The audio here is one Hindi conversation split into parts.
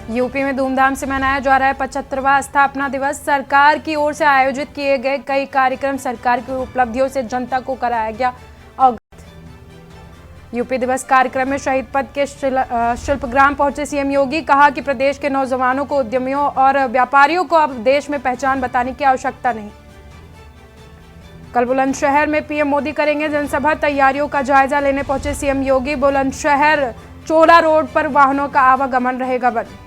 यूपी में धूमधाम से मनाया जा रहा है 75वां स्थापना दिवस। सरकार की ओर से आयोजित किए गए कई कार्यक्रम, सरकार की उपलब्धियों से जनता को कराया गया अवगत। यूपी दिवस कार्यक्रम में शहीद पथ के शिल्पग्राम पहुंचे सीएम योगी। कहा कि प्रदेश के नौजवानों को, उद्यमियों और व्यापारियों को अब देश में पहचान बताने की आवश्यकता नहीं। कल बुलंदशहर में पीएम मोदी करेंगे जनसभा। तैयारियों का जायजा लेने पहुंचे सीएम योगी। बुलंदशहर चोला रोड पर वाहनों का आवागमन रहेगा बंद।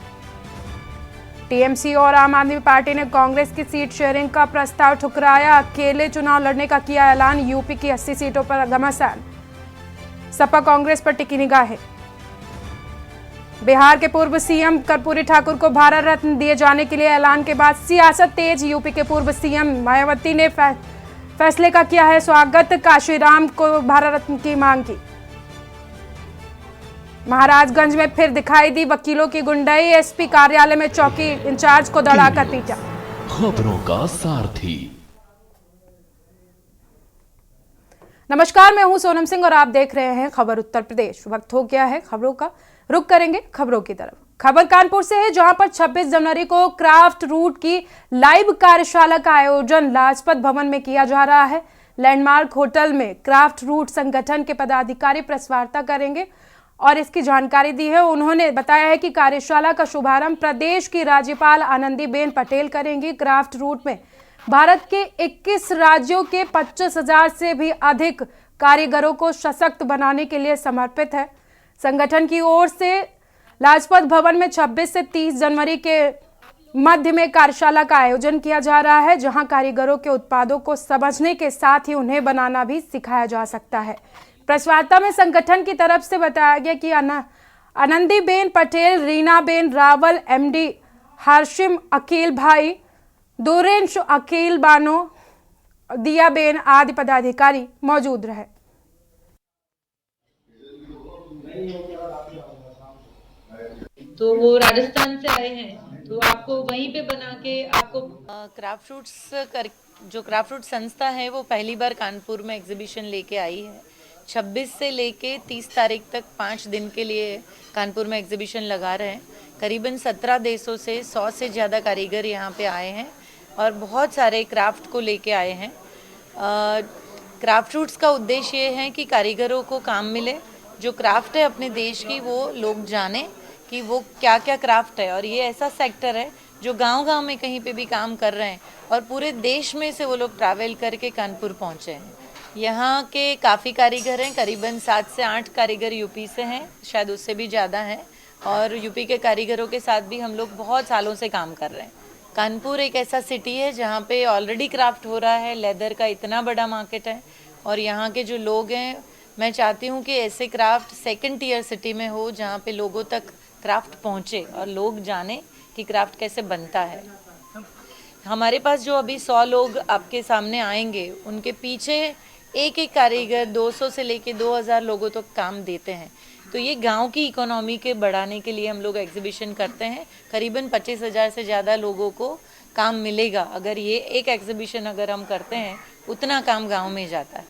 टीएमसी और आम आदमी पार्टी ने कांग्रेस की सीट शेयरिंग का प्रस्ताव ठुकराया। अकेले चुनाव लड़ने का किया ऐलान। यूपी की 80 सीटों पर घमासान। सपा कांग्रेस पर टिकी निगाहें। बिहार के पूर्व सीएम कर्पूरी ठाकुर को भारत रत्न दिए जाने के लिए ऐलान के बाद सियासत तेज। यूपी के पूर्व सीएम मायावती ने फैसले का किया है स्वागत। काशीराम को भारत रत्न की मांग की। महाराजगंज में फिर दिखाई दी वकीलों की गुंडाई। एसपी कार्यालय में चौकी इंचार्ज को दौड़ाकर पीटा। खबरों का सारथी। नमस्कार, मैं हूं सोनम सिंह और आप देख रहे हैं खबर उत्तर प्रदेश। वक्त हो गया है खबरों का। रुक करेंगे खबरों की तरफ। खबर कानपुर से है, जहां पर 26 जनवरी को क्राफ्ट रूट की लाइव कार्यशाला का आयोजन लाजपत भवन में किया जा रहा है। लैंडमार्क होटल में क्राफ्ट रूट संगठन के पदाधिकारी प्रेस वार्ता करेंगे और इसकी जानकारी दी है। उन्होंने बताया है कि कार्यशाला का शुभारंभ प्रदेश की राज्यपाल आनंदीबेन पटेल करेंगी। क्राफ्ट रूट में भारत के 21 राज्यों के 25,000 से भी अधिक कारीगरों को सशक्त बनाने के लिए समर्पित है। संगठन की ओर से लाजपत भवन में 26 से 30 जनवरी के मध्य में कार्यशाला का आयोजन किया जा रहा है, जहां कारीगरों के उत्पादों को समझने के साथ ही उन्हें बनाना भी सिखाया जा सकता है। प्रेस वार्ता में संगठन की तरफ से बताया गया कि आनंदीबेन पटेल, रीनाबेन रावल, एमडी हाशिम अकील भाई, दुरेंश अकील बानो, दियाबेन आदि पदाधिकारी मौजूद रहे। तो वो राजस्थान से आए हैं, तो आपको वहीं पे बना के आपको क्राफ्ट रूट्स जो क्राफ्ट रूट संस्था है वो पहली बार कानपुर में एग्जीबिशन लेके आई है। 26 से लेके 30 तारीख तक 5 दिन के लिए कानपुर में एग्जीबिशन लगा रहे हैं। करीबन 17 देशों से 100 से ज़्यादा कारीगर यहाँ पे आए हैं और बहुत सारे क्राफ्ट को लेके आए हैं। क्राफ्ट रूट्स का उद्देश्य ये है कि कारीगरों को काम मिले, जो क्राफ्ट है अपने देश की वो लोग जाने कि वो क्या क्या क्राफ्ट है। और ये ऐसा सेक्टर है जो गांव-गांव में कहीं पे भी काम कर रहे हैं और पूरे देश में से वो लोग ट्रैवल करके कानपुर पहुँचे हैं। यहाँ के काफ़ी कारीगर हैं, करीबन 7 से 8 कारीगर यूपी से हैं, शायद उससे भी ज़्यादा हैं। और यूपी के कारीगरों के साथ भी हम लोग बहुत सालों से काम कर रहे हैं। कानपुर एक ऐसा सिटी है जहाँ पे ऑलरेडी क्राफ्ट हो रहा है। लेदर का इतना बड़ा मार्केट है और यहाँ के जो लोग हैं, मैं चाहती हूँ कि ऐसे क्राफ्ट सेकंड टियर सिटी में हो जहाँ पे लोगों तक क्राफ्ट पहुँचे और लोग जाने कि क्राफ्ट कैसे बनता है। हमारे पास जो अभी 100 लोग आपके सामने आएंगे, उनके पीछे एक एक कारीगर 200 से लेके 2000 लोगों तक काम देते हैं। तो ये गांव की इकोनॉमी के बढ़ाने के लिए हम लोग एग्जीबिशन करते हैं। करीबन 25,000 से ज़्यादा लोगों को काम मिलेगा। अगर ये एक एग्जीबिशन अगर हम करते हैं, उतना काम गांव में जाता है।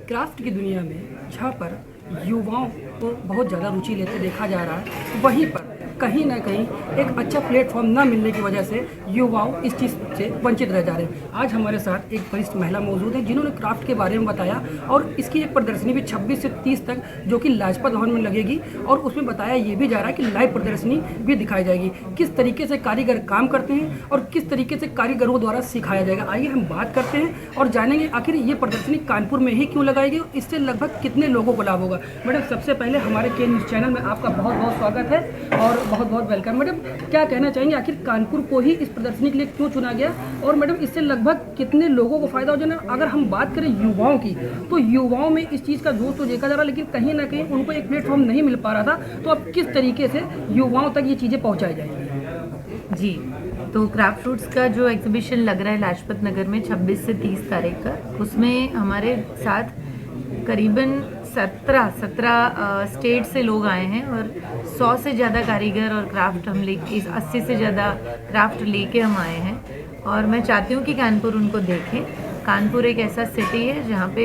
क्राफ्ट की दुनिया में जहाँ पर युवाओं को बहुत ज़्यादा रुचि लेते देखा जा रहा है, वहीं पर कहीं ना कहीं एक अच्छा प्लेटफॉर्म न मिलने की वजह से युवाओं इस चीज़ से वंचित रह जा रहे हैं। आज हमारे साथ एक वरिष्ठ महिला मौजूद है जिन्होंने क्राफ्ट के बारे में बताया और इसकी एक प्रदर्शनी भी 26 से 30 तक जो कि लाजपत भवन में लगेगी और उसमें बताया ये भी जा रहा है कि लाइव प्रदर्शनी भी दिखाई जाएगी। किस तरीके से कारीगर काम करते हैं और किस तरीके से कारीगरों द्वारा सिखाया जाएगा, आइए हम बात करते हैं और जानेंगे आखिर ये प्रदर्शनी कानपुर में ही क्यों लगाएगी और इससे लगभग कितने लोगों को लाभ होगा। मैडम, सबसे पहले हमारे के न्यूज़ चैनल में आपका बहुत बहुत स्वागत है और बहुत बहुत वेलकम। मैडम, क्या कहना चाहेंगे, आखिर कानपुर को ही इस प्रदर्शनी के लिए क्यों चुना गया और मैडम इससे लगभग कितने लोगों को फायदा हो जाना? अगर हम बात करें युवाओं की, तो युवाओं में इस चीज़ का जोश तो देखा जा रहा, लेकिन कहीं ना कहीं उनको एक प्लेटफॉर्म नहीं मिल पा रहा था। तो अब किस तरीके से युवाओं तक ये चीज़ें पहुँचाई जाएंगी? जी, तो क्राफ्ट रूट्स का जो एग्जीबिशन लग रहा है लाजपत नगर में 26 से 30 तारीख का, उसमें हमारे साथ करीबन 17 स्टेट से लोग आए हैं और 100 से ज़्यादा कारीगर और क्राफ्ट हम लेके 80 से ज़्यादा क्राफ्ट लेके हम आए हैं और मैं चाहती हूँ कि कानपुर उनको देखें। कानपुर एक ऐसा सिटी है जहाँ पे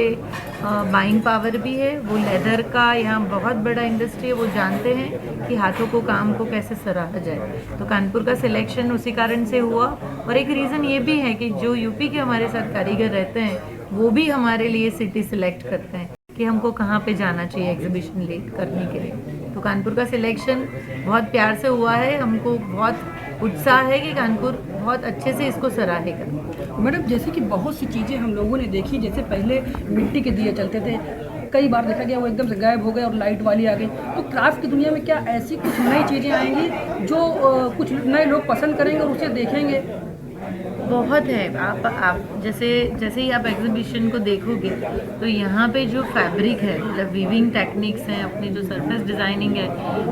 बाइंग पावर भी है, वो लेदर का यहाँ बहुत बड़ा इंडस्ट्री है, वो जानते हैं कि हाथों को काम को कैसे सराहा जाए। तो कानपुर का सिलेक्शन उसी कारण से हुआ। और एक रीज़न ये भी है कि जो यूपी के हमारे साथ कारीगर रहते हैं वो भी हमारे लिए सिटी सिलेक्ट करते हैं कि हमको कहाँ पे जाना चाहिए एग्जीबिशन लीड करने के लिए। तो कानपुर का सिलेक्शन बहुत प्यार से हुआ है। हमको बहुत उत्साह है कि कानपुर बहुत अच्छे से इसको सराहेगा। मैडम, जैसे कि बहुत सी चीज़ें हम लोगों ने देखी, जैसे पहले मिट्टी के दिए चलते थे, कई बार देखा गया वो एकदम से गायब हो गए और लाइट वाली आ गई। तो क्राफ्ट की दुनिया में क्या ऐसी कुछ नई चीज़ें आएंगी जो कुछ नए लोग पसंद करेंगे और उसे देखेंगे? बहुत है। आप जैसे ही आप एग्जीबिशन को देखोगे तो यहाँ पे जो फैब्रिक है, मतलब वीविंग टेक्निक्स हैं, अपनी जो सरफेस डिज़ाइनिंग है,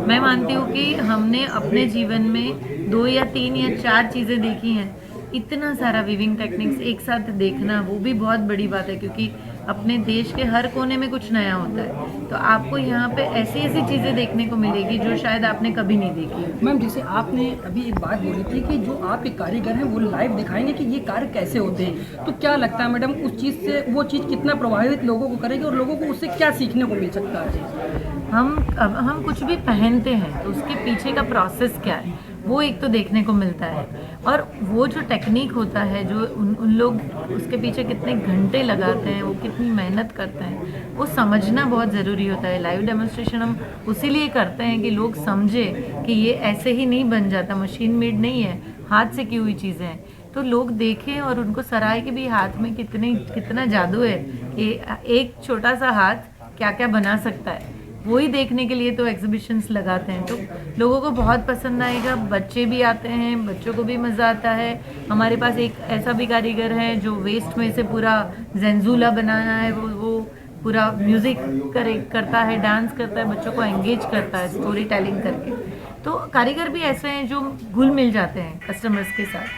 मैं मानती हूँ कि हमने अपने जीवन में 2 या 3 या 4 चीज़ें देखी हैं। इतना सारा वीविंग टेक्निक्स एक साथ देखना वो भी बहुत बड़ी बात है, क्योंकि अपने देश के हर कोने में कुछ नया होता है। तो आपको यहाँ पे ऐसी ऐसी चीज़ें देखने को मिलेगी जो शायद आपने कभी नहीं देखी। मैम, जैसे आपने अभी एक बात बोली थी कि जो आपके कारीगर हैं वो लाइव दिखाएंगे कि ये कार्य कैसे होते हैं, तो क्या लगता है मैडम उस चीज़ से वो चीज़ कितना प्रभावित लोगों को करेगी और लोगों को उससे क्या सीखने को मिल सकता है? हम कुछ भी पहनते हैं तो उसके पीछे का प्रोसेस क्या है वो एक तो देखने को मिलता है, और वो जो टेक्निक होता है जो उन लोग उसके पीछे कितने घंटे लगाते हैं, वो कितनी मेहनत करते हैं, वो समझना बहुत ज़रूरी होता है। लाइव डेमोन्स्ट्रेशन हम उसीलिए करते हैं कि लोग समझे कि ये ऐसे ही नहीं बन जाता, मशीन मेड नहीं है, हाथ से की हुई चीज़ें हैं। तो लोग देखें और उनको सराहे कि भी हाथ में कितना जादू है कि एक छोटा सा हाथ क्या क्या बना सकता है। वही देखने के लिए तो एग्जीबिशंस लगाते हैं, तो लोगों को बहुत पसंद आएगा। बच्चे भी आते हैं, बच्चों को भी मज़ा आता है। हमारे पास एक ऐसा भी कारीगर है जो वेस्ट में से पूरा जेंजूला बनाना है, वो पूरा म्यूज़िक करता है, डांस करता है, बच्चों को एंगेज करता है स्टोरी टेलिंग करके। तो कारीगर भी ऐसे हैं जो घुल मिल जाते हैं कस्टमर्स के साथ।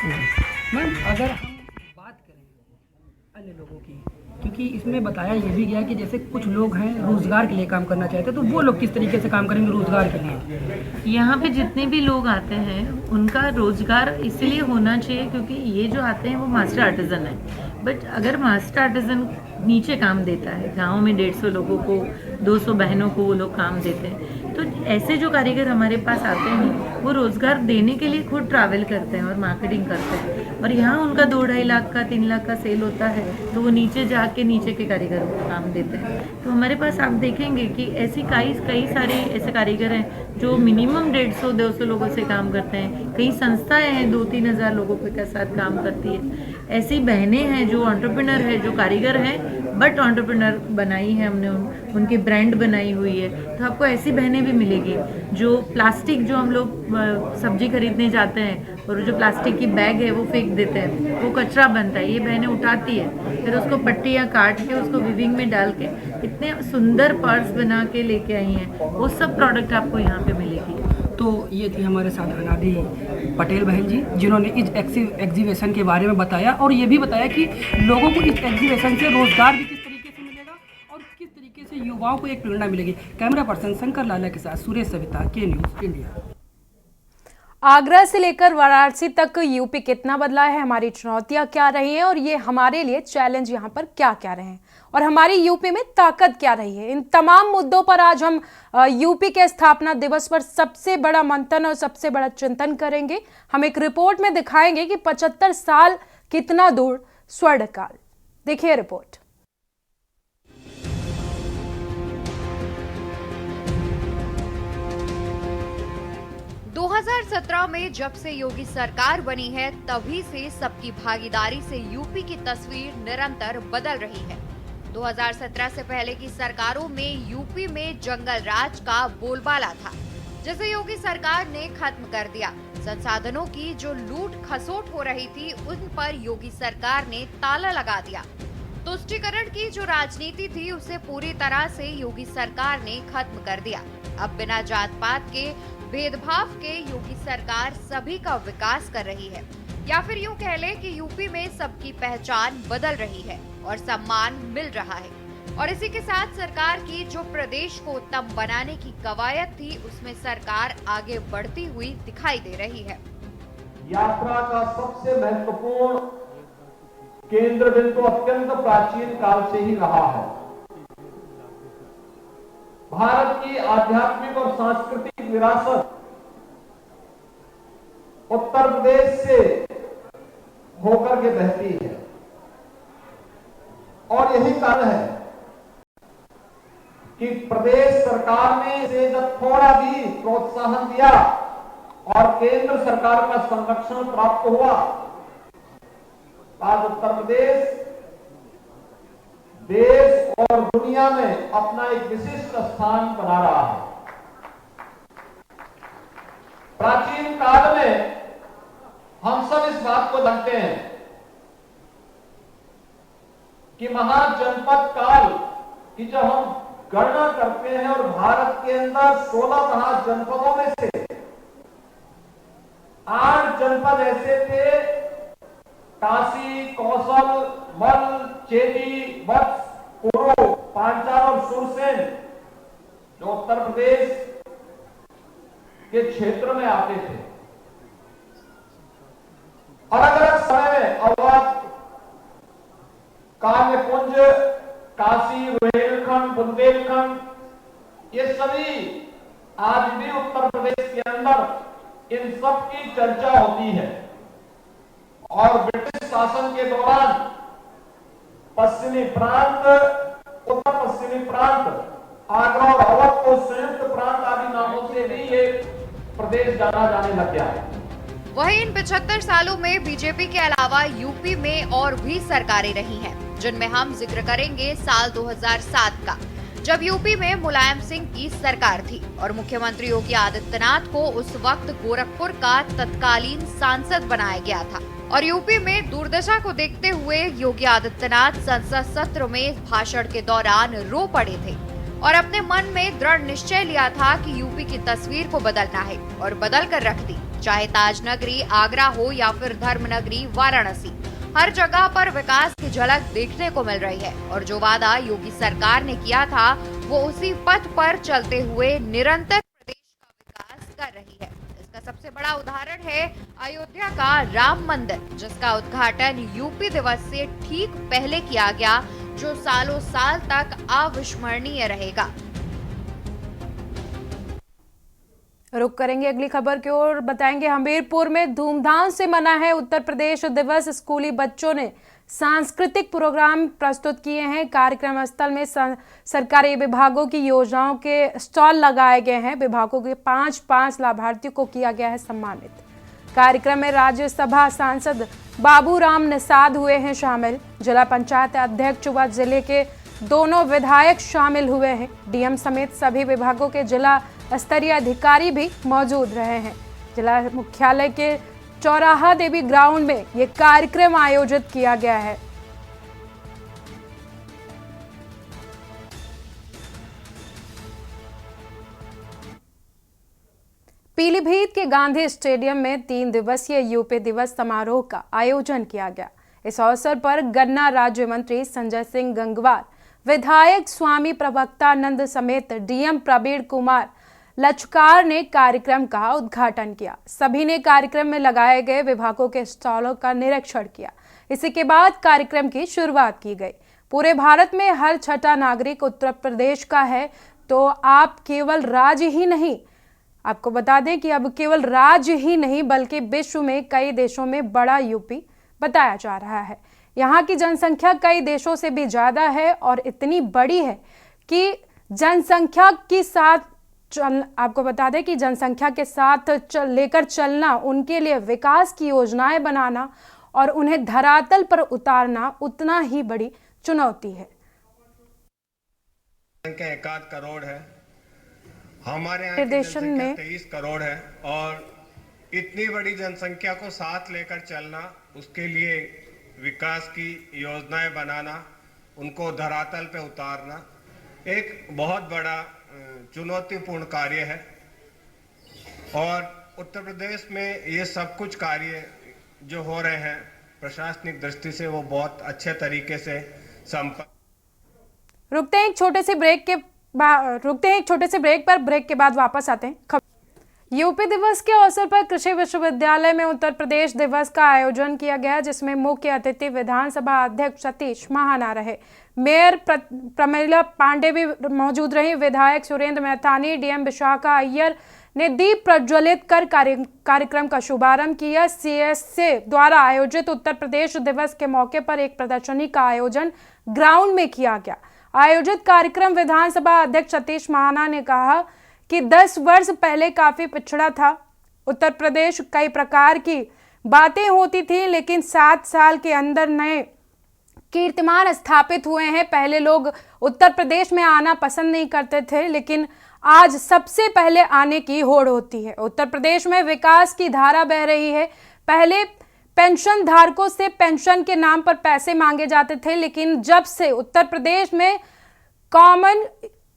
मैम, अगर हम बात करें अन्य लोगों की, क्योंकि इसमें बताया ये भी गया कि जैसे कुछ लोग हैं रोज़गार के लिए काम करना चाहते हैं, तो वो लोग किस तरीके से काम करेंगे रोज़गार के लिए? यहाँ पे जितने भी लोग आते हैं उनका रोज़गार इसलिए होना चाहिए क्योंकि ये जो आते हैं वो मास्टर आर्टिज़न है। बट अगर मास्टर आर्टिज़न नीचे काम देता है, गांव में 150 लोगों को, 200 बहनों को वो लोग काम देते हैं, तो ऐसे जो कारीगर हमारे पास आते हैं वो रोज़गार देने के लिए खुद ट्रैवल करते हैं और मार्केटिंग करते हैं, और यहाँ उनका 2-2.5 लाख का 3 लाख का सेल होता है, तो वो नीचे जाके नीचे के कारीगरों को काम देते हैं। तो हमारे पास आप देखेंगे कि ऐसी कई सारे ऐसे कारीगर हैं जो मिनिमम 150-200 लोगों से काम करते हैं। कई संस्थाएं हैं 2-3 हज़ार लोगों के साथ काम करती है। ऐसी बहनें हैं जो एंटरप्रेन्योर है, जो कारीगर हैं बट एंटरप्रेन्योर बनाई है हमने, उनकी ब्रांड बनाई हुई है। तो आपको ऐसी बहनें भी मिलेगी जो प्लास्टिक, जो हम लोग सब्जी खरीदने जाते हैं और जो प्लास्टिक की बैग है वो फेंक देते हैं, वो कचरा बनता है, ये बहनें उठाती है, फिर उसको पट्टियाँ काट के उसको विविंग में डाल के इतने सुंदर पर्स बना के लेके आई हैं। वो सब प्रोडक्ट आपको यहाँ पे मिलेगी। तो ये थी हमारे साथ अनादि पटेल बहन जी, जिन्होंने इस एग्जीबिशन के बारे में बताया और ये भी बताया कि लोगों को इस एग्जीबिशन से रोजगार भी किस तरीके से मिलेगा और किस तरीके से युवाओं को एक प्रेरणा मिलेगी। कैमरा पर्सन शंकर लाला के साथ सुरेश सविता, के न्यूज़ इंडिया। आगरा से लेकर वाराणसी तक यूपी कितना बदला है, हमारी चुनौतियां क्या रही हैं और ये हमारे लिए चैलेंज यहाँ पर क्या क्या रहे हैं, और हमारी यूपी में ताकत क्या रही है, इन तमाम मुद्दों पर आज हम यूपी के स्थापना दिवस पर सबसे बड़ा मंथन और सबसे बड़ा चिंतन करेंगे। हम एक रिपोर्ट में दिखाएंगे कि 75 साल कितना दूर स्वर्णकाल। देखिए रिपोर्ट। दो 2017 में जब से योगी सरकार बनी है तभी से सबकी भागीदारी से यूपी की तस्वीर निरंतर बदल रही है। 2017 से पहले की सरकारों में यूपी में जंगल राज का बोलबाला था, जिसे योगी सरकार ने खत्म कर दिया। संसाधनों की जो लूट खसोट हो रही थी उन पर योगी सरकार ने ताला लगा दिया। तुष्टीकरण की जो राजनीति थी उसे पूरी तरह से योगी सरकार ने खत्म कर दिया। अब बिना जात पात के भेदभाव के योगी सरकार सभी का विकास कर रही है, या फिर यूं कह ले कि यूपी में सबकी पहचान बदल रही है और सम्मान मिल रहा है। और इसी के साथ सरकार की जो प्रदेश को उत्तम बनाने की कवायद थी उसमें सरकार आगे बढ़ती हुई दिखाई दे रही है। यात्रा का सबसे महत्वपूर्ण केंद्र बिंदु अत्यंत प्राचीन काल से ही रहा है। भारत की आध्यात्मिक और सांस्कृतिक विरासत उत्तर प्रदेश से होकर के बहती है और यही कारण है कि प्रदेश सरकार ने इसे जब थोड़ा भी प्रोत्साहन दिया और केंद्र सरकार का संरक्षण प्राप्त हुआ, आज उत्तर प्रदेश देश और दुनिया में अपना एक विशिष्ट स्थान बना रहा है। प्राचीन काल में हम सब इस बात को जानते हैं कि महाजनपद काल की जब हम गणना करते हैं और भारत के अंदर 16 महाजनपदों में से 8 जनपद ऐसे थे, काशी, कौशल, मल, चेदी, वत्स, कुरु, पांचाल और सुरसेन, जो उत्तर प्रदेश के क्षेत्र में आते थे। अलग अलग समय में अवध, काम्यकुंज, काशी, रुहेलखंड, बुंदेलखंड, ये सभी आज भी उत्तर प्रदेश के अंदर इन सब की चर्चा होती है। और ब्रिटिश शासन के दौरान पश्चिमी प्रांत, उत्तर पश्चिमी प्रांत, आगरा और अवध को संयुक्त प्रांत आदि नामों से भी ये प्रदेश जाना जाने लग गया है। वहीं इन 75 सालों में बीजेपी के अलावा यूपी में और भी सरकारें रही हैं, जिनमें हम जिक्र करेंगे साल 2007 का, जब यूपी में मुलायम सिंह की सरकार थी और मुख्यमंत्री योगी आदित्यनाथ को उस वक्त गोरखपुर का तत्कालीन सांसद बनाया गया था। और यूपी में दुर्दशा को देखते हुए योगी आदित्यनाथ संसद सत्र में भाषण के दौरान रो पड़े थे और अपने मन में दृढ़ निश्चय लिया था कि यूपी की तस्वीर को बदलना है और बदल कर रख दी। चाहे ताज नगरी आगरा हो या फिर धर्म नगरी वाराणसी, हर जगह पर विकास की झलक देखने को मिल रही है और जो वादा योगी सरकार ने किया था वो उसी पथ पर चलते हुए निरंतर प्रदेश का विकास कर रही है। इसका सबसे बड़ा उदाहरण है अयोध्या का राम मंदिर, जिसका उद्घाटन यूपी दिवस से ठीक पहले किया गया, जो सालों साल तक अविस्मरणीय रहेगा। रुक करेंगे अगली खबर की ओर। बताएंगे हमीरपुर में धूमधाम से मना है उत्तर प्रदेश दिवस। स्कूली बच्चों ने सांस्कृतिक प्रोग्राम प्रस्तुत किए हैं। कार्यक्रम स्थल में सरकारी विभागों की योजनाओं के स्टॉल लगाए गए हैं। विभागों के 5 लाभार्थियों को किया गया है सम्मानित। कार्यक्रम में राज्यसभा सांसद बाबूराम निषाद हुए हैं शामिल। जिला पंचायत अध्यक्ष व जिले के दोनों विधायक शामिल हुए हैं। डीएम समेत सभी विभागों के जिला स्तरीय अधिकारी भी मौजूद रहे हैं। जिला मुख्यालय के चौराहा देवी ग्राउंड में ये कार्यक्रम आयोजित किया गया है। पीलीभीत के गांधी स्टेडियम में 3 दिवसीय यूपी दिवस समारोह का आयोजन किया गया। इस अवसर पर गन्ना राज्य मंत्री संजय सिंह गंगवार, विधायक स्वामी प्रवक्तानंद समेत डीएम प्रवीण कुमार लचकार ने कार्यक्रम का उद्घाटन किया। सभी ने कार्यक्रम में लगाए गए विभागों के स्टॉलों का निरीक्षण किया। इसी के बाद कार्यक्रम की शुरुआत की गई। पूरे भारत में हर छठा नागरिक उत्तर प्रदेश का है, तो आप केवल राज्य ही नहीं, आपको बता दें कि अब केवल राज्य ही नहीं बल्कि विश्व में कई देशों में बड़ा यूपी बताया जा रहा है। यहाँ की जनसंख्या कई देशों से भी ज्यादा है और इतनी बड़ी है कि जनसंख्या के साथ आपको बता दें कि जनसंख्या के साथ लेकर चलना, उनके लिए विकास की योजनाएं बनाना और उन्हें धरातल पर उतारना उतना ही बड़ी चुनौती है। संख्या 1 करोड़ है, हमारे यहाँ निर्देशन में 23 करोड़ है और इतनी बड़ी जनसंख्या को साथ लेकर चलना, उसके लिए विकास की योजनाएं बनाना, उनको धरातल पे उतारना एक बहुत बड़ा चुनौतीपूर्ण कार्य है। और उत्तर प्रदेश में ये सब कुछ कार्य जो हो रहे हैं प्रशासनिक दृष्टि से वो बहुत अच्छे तरीके से संपन्न। रुकते हैं एक छोटे से ब्रेक पर। ब्रेक के बाद वापस आते हैं। यूपी दिवस के अवसर पर कृषि विश्वविद्यालय में उत्तर प्रदेश दिवस का आयोजन किया गया, जिसमें मुख्य अतिथि विधानसभा अध्यक्ष सतीश महाना रहे। मेयर प्रमिला पांडे भी मौजूद रही। विधायक सुरेंद्र मैथानी, डीएम विशाखा अय्यर ने दीप प्रज्वलित कर कार्यक्रम का शुभारंभ किया। सीएसए द्वारा आयोजित उत्तर प्रदेश दिवस के मौके पर एक प्रदर्शनी का आयोजन ग्राउंड में किया गया। आयोजित कार्यक्रम विधानसभा अध्यक्ष सतीश महाना ने कहा कि 10 वर्ष पहले काफी पिछड़ा था उत्तर प्रदेश। कई प्रकार की बातें होती थी, लेकिन 7 साल के अंदर नए कीर्तिमान स्थापित हुए हैं। पहले लोग उत्तर प्रदेश में आना पसंद नहीं करते थे, लेकिन आज सबसे पहले आने की होड़ होती है। उत्तर प्रदेश में विकास की धारा बह रही है। पहले पेंशन धारकों से पेंशन के नाम पर पैसे मांगे जाते थे, लेकिन जब से उत्तर प्रदेश में कॉमन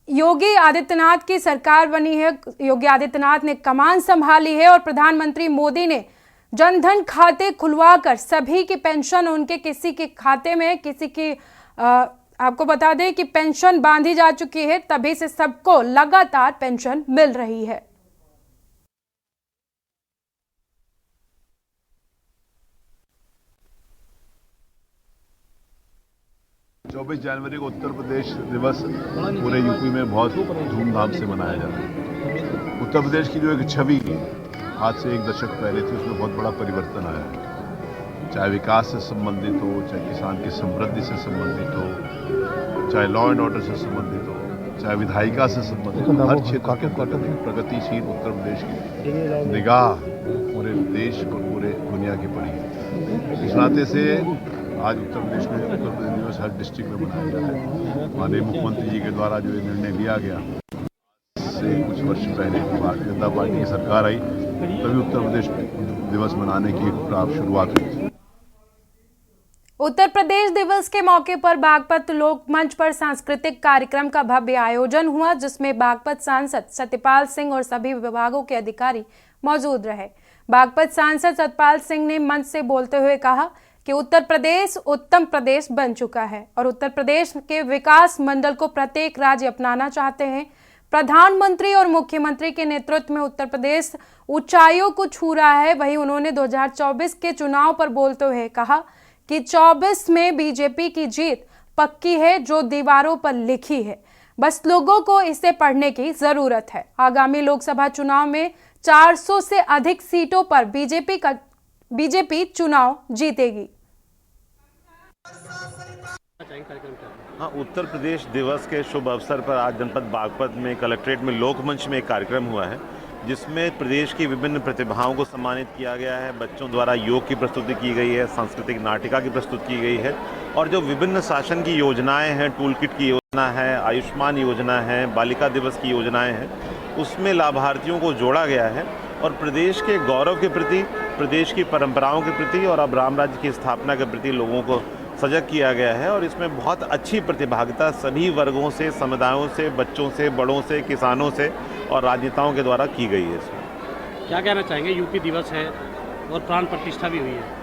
योगी आदित्यनाथ की सरकार बनी है, योगी आदित्यनाथ ने कमान संभाली है और प्रधानमंत्री मोदी ने जनधन खाते खुलवाकर सभी की पेंशन उनके किसी के खाते में, किसी की आपको बता दें कि पेंशन बांधी जा चुकी है। तभी से सबको लगातार पेंशन मिल रही है। चौबीस जनवरी को उत्तर प्रदेश दिवस पूरे यूपी में बहुत धूमधाम से मनाया जा रहा है। उत्तर प्रदेश की जो एक छवि आज से 1 दशक पहले थी, उसमें बहुत बड़ा परिवर्तन आया है। चाहे विकास से संबंधित हो, चाहे किसान की समृद्धि से संबंधित हो, चाहे लॉ एंड ऑर्डर से संबंधित हो, चाहे विधायिका से संबंधित हो, हर क्षेत्र के प्रगतिशील उत्तर प्रदेश की निगाह पूरे देश और पूरे दुनिया की पड़ी है। इस नाते से आज उत्तर प्रदेश में उत्तर प्रदेश दिवस हर डिस्ट्रिक्ट में मनाया जा रहा है। माननीय मुख्यमंत्री जी के द्वारा जो ये निर्णय लिया गया, से कुछ वर्ष पहले भारतीय जनता पार्टी की सरकार आई, तभी उत्तर प्रदेश दिवस मनाने की शुरुआत हुई। उत्तर प्रदेश दिवस के मौके पर बागपत लोक मंच पर सांस्कृतिक कार्यक्रम का भव्य आयोजन हुआ, जिसमें बागपत सांसद सत्यपाल सिंह और सभी विभागों के अधिकारी मौजूद रहे। बागपत सांसद सत्यपाल सिंह ने मंच से बोलते हुए कहा कि उत्तर प्रदेश उत्तम प्रदेश बन चुका है और उत्तर प्रदेश के विकास मंडल को प्रत्येक राज्य अपनाना चाहते हैं। प्रधानमंत्री और मुख्यमंत्री के नेतृत्व में उत्तर प्रदेश ऊंचाइयों को छू रहा है। वहीं उन्होंने 2024 के चुनाव पर बोलते हुए कहा कि 24 में बीजेपी की जीत पक्की है, जो दीवारों पर लिखी है, बस लोगों को इसे पढ़ने की जरूरत है। आगामी लोकसभा चुनाव में 400 से अधिक सीटों पर बीजेपी चुनाव जीतेगी। हाँ, उत्तर प्रदेश दिवस के शुभ अवसर पर आज जनपद बागपत में कलेक्ट्रेट में लोकमंच में एक कार्यक्रम हुआ है, जिसमें प्रदेश की विभिन्न प्रतिभाओं को सम्मानित किया गया है। बच्चों द्वारा योग की प्रस्तुति की गई है, सांस्कृतिक नाटिका की प्रस्तुति की गई है और जो विभिन्न शासन की योजनाएं हैं, टूल किट की योजना है, आयुष्मान योजना है, बालिका दिवस की योजनाएं हैं, उसमें लाभार्थियों को जोड़ा गया है और प्रदेश के गौरव के प्रति, प्रदेश की परंपराओं के प्रति और अब राम राज्य की स्थापना के प्रति लोगों को सजग किया गया है। और इसमें बहुत अच्छी प्रतिभागिता सभी वर्गों से, समुदायों से, बच्चों से, बड़ों से, किसानों से और राजनेताओं के द्वारा की गई है। इसमें क्या कहना चाहेंगे? यूपी दिवस है और प्राण प्रतिष्ठा भी हुई है।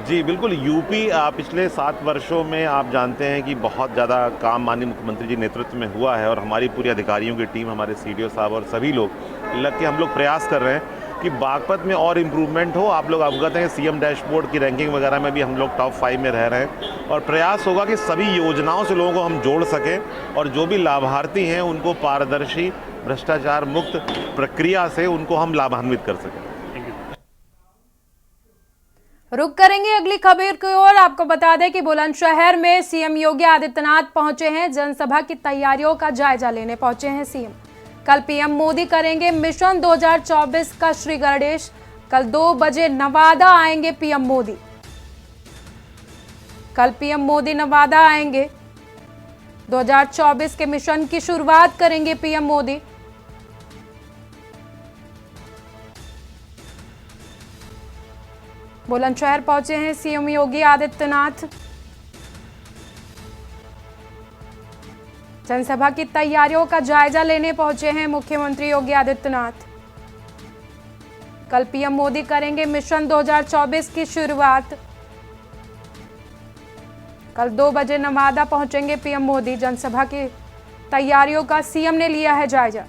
जी बिल्कुल, यूपी पिछले 7 वर्षों में आप जानते हैं कि बहुत ज़्यादा काम माननीय मुख्यमंत्री जी नेतृत्व में हुआ है और हमारी पूरी अधिकारियों की टीम, हमारे सीडीओ साहब और सभी लोग लग के हम लोग प्रयास कर रहे हैं कि बागपत में और इम्प्रूवमेंट हो। आप लोग अवगत हैं, सीएम डैशबोर्ड की रैंकिंग वगैरह में भी हम लोग टॉप 5 में रह रहे हैं और प्रयास होगा कि सभी योजनाओं से लोगों को हम जोड़ सकें और जो भी लाभार्थी हैं उनको पारदर्शी, भ्रष्टाचार मुक्त प्रक्रिया से उनको हम लाभान्वित कर सकें। रुक करेंगे अगली खबर की ओर। आपको बता दें कि बुलंदशहर में सीएम योगी आदित्यनाथ पहुंचे हैं। जनसभा की तैयारियों का जायजा लेने पहुंचे हैं सीएम। कल पीएम मोदी करेंगे मिशन 2024 का श्री गणेश। कल 2 बजे नवादा आएंगे पीएम मोदी। कल पीएम मोदी नवादा आएंगे। 2024 के मिशन की शुरुआत करेंगे पीएम मोदी। बुलंदशहर पहुंचे हैं सीएम योगी आदित्यनाथ। जनसभा की तैयारियों का जायजा लेने पहुंचे हैं मुख्यमंत्री योगी आदित्यनाथ। कल पीएम मोदी करेंगे मिशन 2024 की शुरुआत। कल 2 बजे नवादा पहुंचेंगे पीएम मोदी। जनसभा की तैयारियों का सीएम ने लिया है जायजा।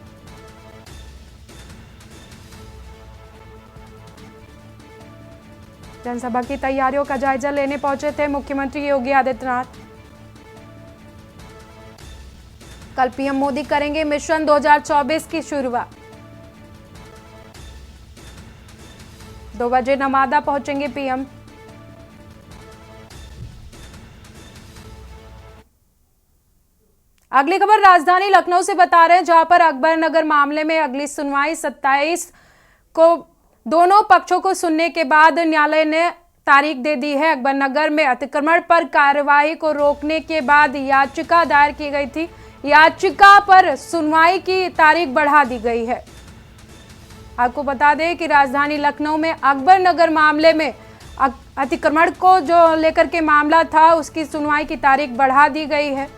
जनसभा की तैयारियों का जायजा लेने पहुंचे थे मुख्यमंत्री योगी आदित्यनाथ। कल पीएम मोदी करेंगे मिशन 2024 की शुरुआत। 2 बजे नवादा पहुंचेंगे पीएम। अगली खबर राजधानी लखनऊ से बता रहे हैं, जहां पर अकबर नगर मामले में अगली सुनवाई 27 को दोनों पक्षों को सुनने के बाद न्यायालय ने तारीख दे दी है। अकबर नगर में अतिक्रमण पर कार्यवाही को रोकने के बाद याचिका दायर की गई थी। याचिका पर सुनवाई की तारीख बढ़ा दी गई है। आपको बता दें कि राजधानी लखनऊ में अकबर नगर मामले में अतिक्रमण को जो लेकर के मामला था, उसकी सुनवाई की तारीख बढ़ा दी गई है।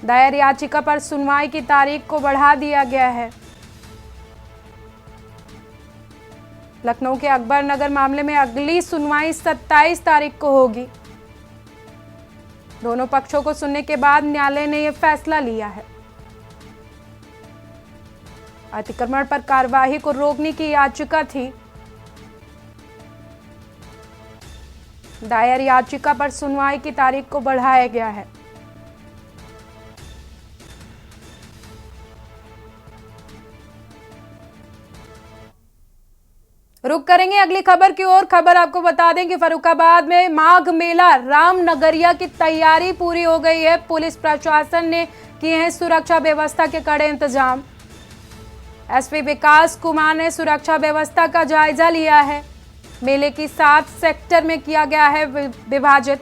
दायर याचिका पर सुनवाई की तारीख को बढ़ा दिया गया है। लखनऊ के अकबर नगर मामले में अगली सुनवाई 27 तारीख को होगी। दोनों पक्षों को सुनने के बाद न्यायालय ने यह फैसला लिया है। अतिक्रमण पर कार्यवाही को रोकने की याचिका थी। दायर याचिका पर सुनवाई की तारीख को बढ़ाया गया है। रुक करेंगे अगली खबर की ओर। खबर आपको बता दें कि फर्रुखाबाद में माघ मेला रामनगरिया की तैयारी पूरी हो गई है। पुलिस प्रशासन ने किए हैं सुरक्षा व्यवस्था के कड़े इंतजाम। एसपी विकास कुमार ने सुरक्षा व्यवस्था का जायजा लिया है। मेले की 7 सेक्टर में किया गया है विभाजित।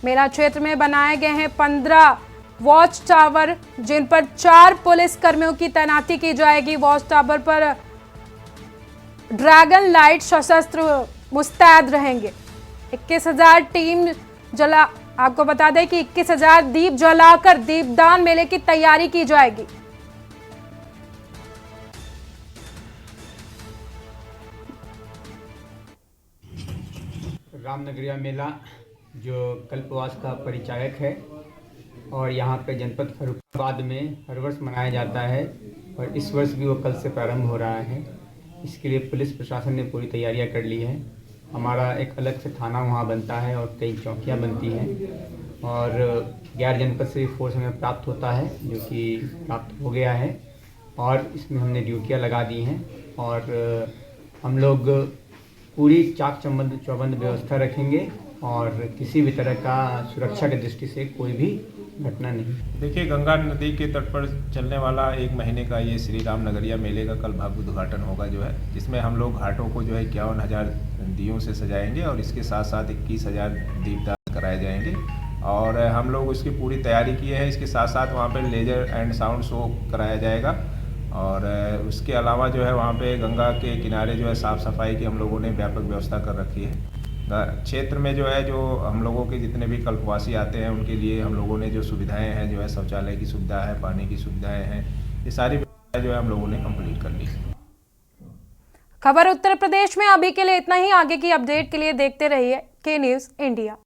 मेला क्षेत्र में बनाए गए हैं 15 वॉच टावर, जिन पर 4 पुलिस कर्मियों की तैनाती की जाएगी। वॉच टावर पर ड्रैगन लाइट सशस्त्र मुस्तैद रहेंगे। 21,000 टीम आपको बता दें कि 21,000 दीप जलाकर दीपदान मेले की तैयारी की जाएगी। रामनगरिया मेला जो कल्पवास का परिचायक है और यहाँ पे जनपद फर्रुखाबाद में हर वर्ष मनाया जाता है और इस वर्ष भी वो कल से प्रारंभ हो रहा है। इसके लिए पुलिस प्रशासन ने पूरी तैयारियां कर ली है। हमारा एक अलग से थाना वहाँ बनता है और कई चौकियाँ बनती हैं और गैर जनपद से भी फोर्स हमें प्राप्त होता है, जो कि प्राप्त हो गया है और इसमें हमने ड्यूटियाँ लगा दी हैं और हम लोग पूरी चाक चौबंद व्यवस्था रखेंगे और किसी भी तरह का सुरक्षा की दृष्टि से कोई भी घटना नहीं। देखिए, गंगा नदी के तट पर चलने वाला 1 महीने का ये श्री रामनगरिया मेले का कल भव्य उद्घाटन होगा जो है, जिसमें हम लोग घाटों को जो है 51,000 दियों से सजाएंगे और इसके साथ साथ 21,000 दीपदान कराए जाएंगे और हम लोग उसकी पूरी तैयारी किए हैं। इसके साथ साथ वहाँ पर लेजर एंड साउंड शो कराया जाएगा और उसके अलावा जो है वहाँ पे गंगा के किनारे जो है साफ़ सफाई की हम लोगों ने व्यापक व्यवस्था कर रखी है। क्षेत्र में जो है जो हम लोगों के जितने भी कल्पवासी आते हैं उनके लिए हम लोगों ने जो सुविधाएं हैं, जो है शौचालय की सुविधा है, पानी की सुविधाएं हैं, ये सारी जो है हम लोगों ने कंप्लीट कर ली। खबर उत्तर प्रदेश में अभी के लिए इतना ही। आगे की अपडेट के लिए देखते रहिए के न्यूज़ इंडिया।